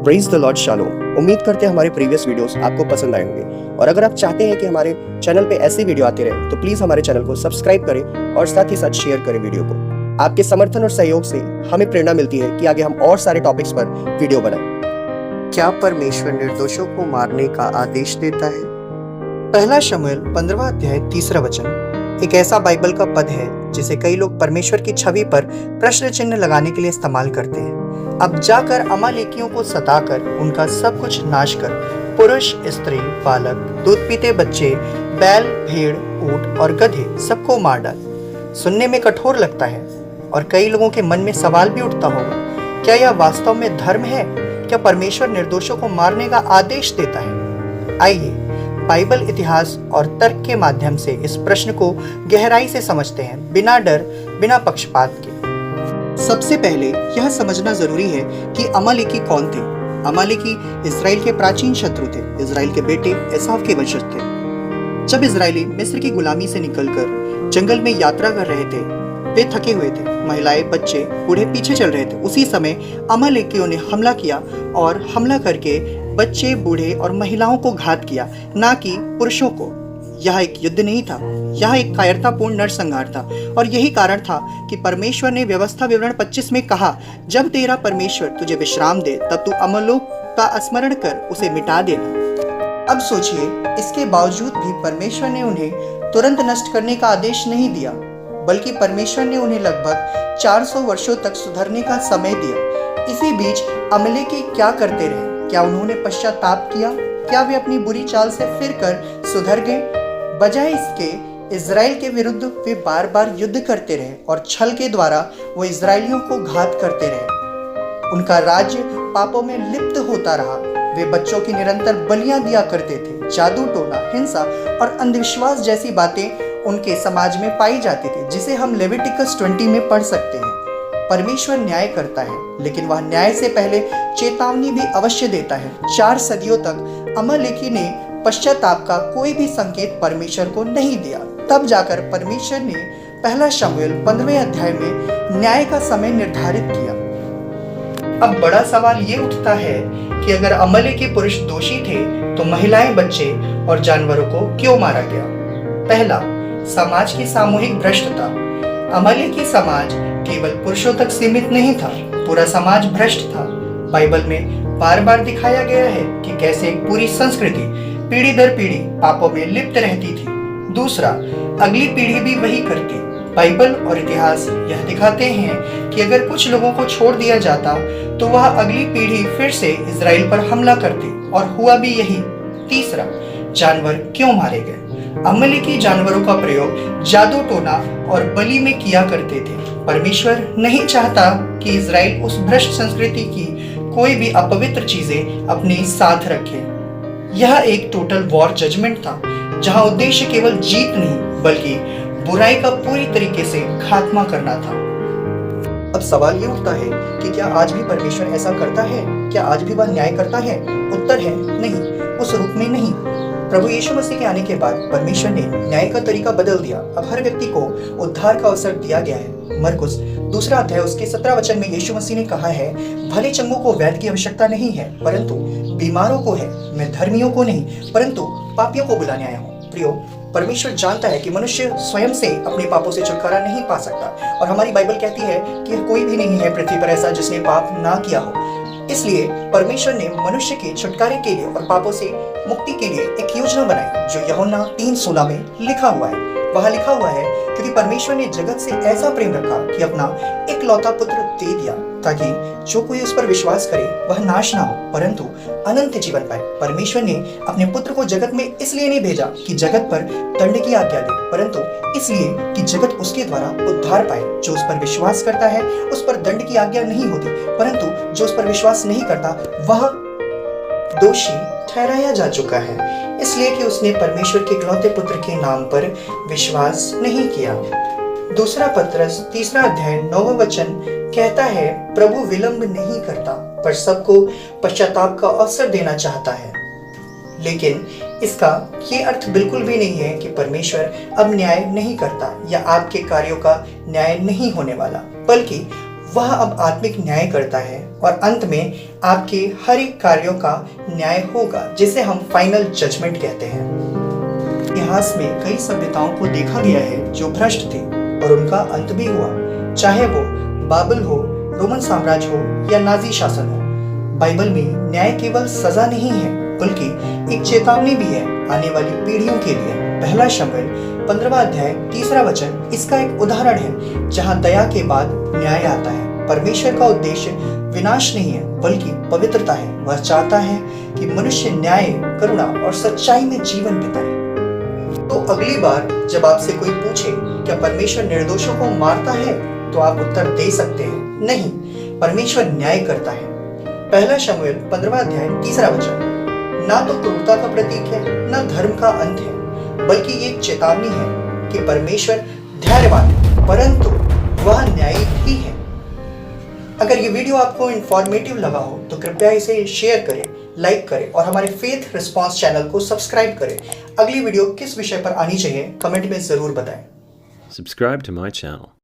Praise the Lord shalom. उम्मीद करते हैं हमारे प्रीवियस वीडियोस आपको पसंद आए होंगे और अगर आप चाहते हैं कि हमारे चैनल पे ऐसे वीडियो आते रहे तो प्लीज हमारे चैनल को सब्सक्राइब करें और साथ ही साथ शेयर करें वीडियो को। आपके समर्थन और सहयोग से हमें प्रेरणा मिलती है कि आगे हम और सारे टॉपिक्स पर वीडियो बनाएं। क्या परमेश्वर निर्दोषों को मारने का आदेश देता है? पहला शमूएल 15वां अध्याय 3रा वचन एक ऐसा बाइबल का पद है जिसे कई लोग परमेश्वर की छवि पर प्रश्न चिन्ह लगाने के लिए इस्तेमाल करते हैं। अब जाकर अमालेकियों को सताकर उनका सब कुछ नाश कर पुरुष, स्त्री, बालक, दूध पीते बच्चे, बैल, भेड़, ऊंट और गधे सबको मार डाल। सुनने में कठोर लगता है और कई लोगों के मन में सवाल भी उठता होगा, क्या यह वास्तव में धर्म है? क्या परमेश्वर निर्दोषों को मारने का आदेश देता है? आइए बाइबल इतिहास और तर्क के माध्यम से इस प्रश्न को गहराई से समझते हैं, बिना डर, बिना पक्षपात के। सबसे पहले यह समझना जरूरी है कि अमालेकी कौन थे। अमालेकी इजराइल के प्राचीन शत्रु थे। इजराइल के बेटे एसाव के वंशज थे। जब इजरायली मिस्र की गुलामी से निकलकर जंगल में यात्रा कर रहे थे, वे थके हुए थे। महिलाएं, बच्चे, बूढ़े पीछे चल रहे थे। उसी समय अमालेकियों ने हमला किया और हमला करके बच्चे, बूढ़े और महिलाओं को घात किया, ना कि पुरुषों को। यह एक युद्ध नहीं था, यह एक कायरतापूर्ण नरसंहार था और यही कारण था कि परमेश्वर ने व्यवस्था विवरण 25 में कहा, जब तेरा परमेश्वर तुझे विश्राम दे तब तू अमलोक का स्मरण कर उसे मिटा देना। अब सोचिए, इसके बावजूद भी परमेश्वर ने उन्हें तुरंत नष्ट करने का आदेश नहीं दिया, बल्कि परमेश्वर ने उन्हें लगभग 400 वर्षों तक सुधरने का समय दिया। इसी बीच अमलेकी क्या करते रहे? क्या उन्होंने पश्चाताप किया? क्या वे अपनी बुरी चाल से फिर कर सुधर गए? बजाय इसके इजराइल के विरुद्ध वे बार बार युद्ध करते रहे और छल के द्वारा वो इजरायलियों को घात करते रहे। उनका राज्य पापों में लिप्त होता रहा। वे बच्चों की निरंतर बलियां दिया करते थे। जादू टोना, हिंसा और अंधविश्वास जैसी बातें उनके समाज में पाई जाती थी, जिसे हम लेविटिकस 20 में पढ़ सकते हैं। परमेश्वर न्याय करता है, लेकिन वह न्याय से पहले चेतावनी भी अवश्य देता है। 4 सदियों तक अमालेकी ने पश्चाताप का कोई भी संकेत परमेश्वर को नहीं दिया। तब जाकर परमेश्वर ने पहला शमूएल 15वें अध्याय में न्याय का समय निर्धारित किया। अब बड़ा सवाल ये उठता है कि अगर अमलेकी पुरुष दोषी थे तो महिलाएं, बच्चे और जानवरों को क्यों मारा गया? पहला, समाज की सामूहिक भ्रष्टता। अमलेकी समाज केवल पुरुषों तक सीमित नहीं था, पूरा समाज भ्रष्ट था। बाइबल में बार बार दिखाया गया है कि कैसे एक पूरी संस्कृति पीढ़ी दर पीढ़ी पापों में लिप्त रहती थी। दूसरा, अगली पीढ़ी भी वही करती। बाइबल और इतिहास यह दिखाते हैं कि अगर कुछ लोगों को छोड़ दिया जाता तो वह अगली पीढ़ी फिर से इजराइल पर हमला करती, और हुआ भी यही। तीसरा, जानवर क्यों मारे गए? अमलेकी जानवरों का प्रयोग जादू टोना और बलि में किया करते थे। परमेश्वर नहीं चाहता कि इजराइल उस भ्रष्ट संस्कृति की कोई भी अपवित्र चीजें अपने साथ रखे। यह एक टोटल वॉर जजमेंट था, जहां उद्देश्य केवल जीत नहीं बल्कि बुराई का पूरी तरीके से खात्मा करना था। अब सवाल ये उठता है कि क्या आज भी परमेश्वर ऐसा करता है? क्या आज भी वह न्याय करता है? उत्तर है नहीं, उस रूप में नहीं। प्रभु यीशु मसीह के आने के बाद परमेश्वर ने न्याय का तरीका बदल दिया। अब हर व्यक्ति को उद्धार का अवसर दिया गया है। मरकुस 2 अध्याय उसके 17 वचन में यीशु मसीह ने कहा है, भले चंगों को वैद्य की आवश्यकता नहीं है, परंतु बीमारों को है। मैं धर्मियों को नहीं परंतु पापियों को बुलाने आया हूँ। प्रियो, परमेश्वर जानता है कि मनुष्य स्वयं से अपने पापों से छुटकारा नहीं पा सकता, और हमारी बाइबल कहती है कि कोई भी नहीं है पृथ्वी पर ऐसा जिसने पाप ना किया हो। इसलिए परमेश्वर ने मनुष्य के छुटकारे के लिए और पापों से मुक्ति के लिए एक योजना बनाई, जो यूहन्ना 3:16 में लिखा हुआ है। वहाँ लिखा हुआ है, क्योंकि परमेश्वर ने जगत से ऐसा प्रेम रखा कि अपना इकलौता पुत्र दे दिया, ताकि जो कोई उस पर विश्वास करे वह नाश ना हो परंतु अनंत जीवन पाए। परमेश्वर ने अपने पुत्र को जगत में इसलिए नहीं भेजा कि जगत पर दंड की आज्ञा दे, परंतु इसलिए कि जगत उसके द्वारा उद्धार पाए। जो उस पर विश्वास करता है उस पर दंड की आज्ञा नहीं होती, परंतु जो उस पर विश्वास नहीं करता वह दोषी ठहराया जा चुका है, इसलिए कि उसने परमेश्वर के इकलौते पुत्र के नाम पर विश्वास नहीं किया। दूसरा पत्रस 3 अध्याय 9वां वचन कहता है, प्रभु विलंब नहीं करता पर सबको पश्चाताप का अवसर देना चाहता है। लेकिन इसका ये अर्थ बिल्कुल भी नहीं है कि परमेश्वर अब न्याय नहीं करता या आपके कार्यों का न्याय नहीं होने वाला, बल्कि वह अब आत्मिक न्याय करता है और अंत में आपके हर एक कार्यों का न्याय होगा, जिसे हम फाइनल जजमेंट कहते हैं। इतिहास में कई सभ्यताओं को देखा गया है जो भ्रष्ट थे और उनका अंत भी हुआ, चाहे वो बाबिल हो, रोमन साम्राज्य हो या नाजी शासन हो। बाइबल में न्याय केवल सजा नहीं है बल्कि एक चेतावनी भी है आने वाली पीढ़ियों के लिए। पहला शमूएल 15वां अध्याय 3रा वचन इसका एक उदाहरण है जहां दया के बाद न्याय आता है। परमेश्वर का उद्देश्य विनाश नहीं है बल्कि पवित्रता है। वह चाहता है कि मनुष्य न्याय, करुणा और सच्चाई में जीवन बिताए। तो अगली बार जब आपसे कोई पूछे क्या परमेश्वर निर्दोषों को मारता है, तो आप उत्तर दे सकते हैं, नहीं, परमेश्वर न्याय करता है। पहला शमूएल 15वां अध्याय 3रा वचन ना तो क्रूरता का प्रतीक है, ना धर्म का अंत है, बल्कि ये एक चेतावनी है कि परमेश्वर धैर्यवान है, परंतु वह न्यायी भी है। अगर ये वीडियो आपको इंफॉर्मेटिव लगा हो तो कृपया इसे शेयर करें, लाइक करें और हमारे फेथ रिस्पांस चैनल को सब्सक्राइब करें। अगली वीडियो किस विषय पर आनी चाहिए कमेंट में जरूर बताएं। Subscribe to my channel.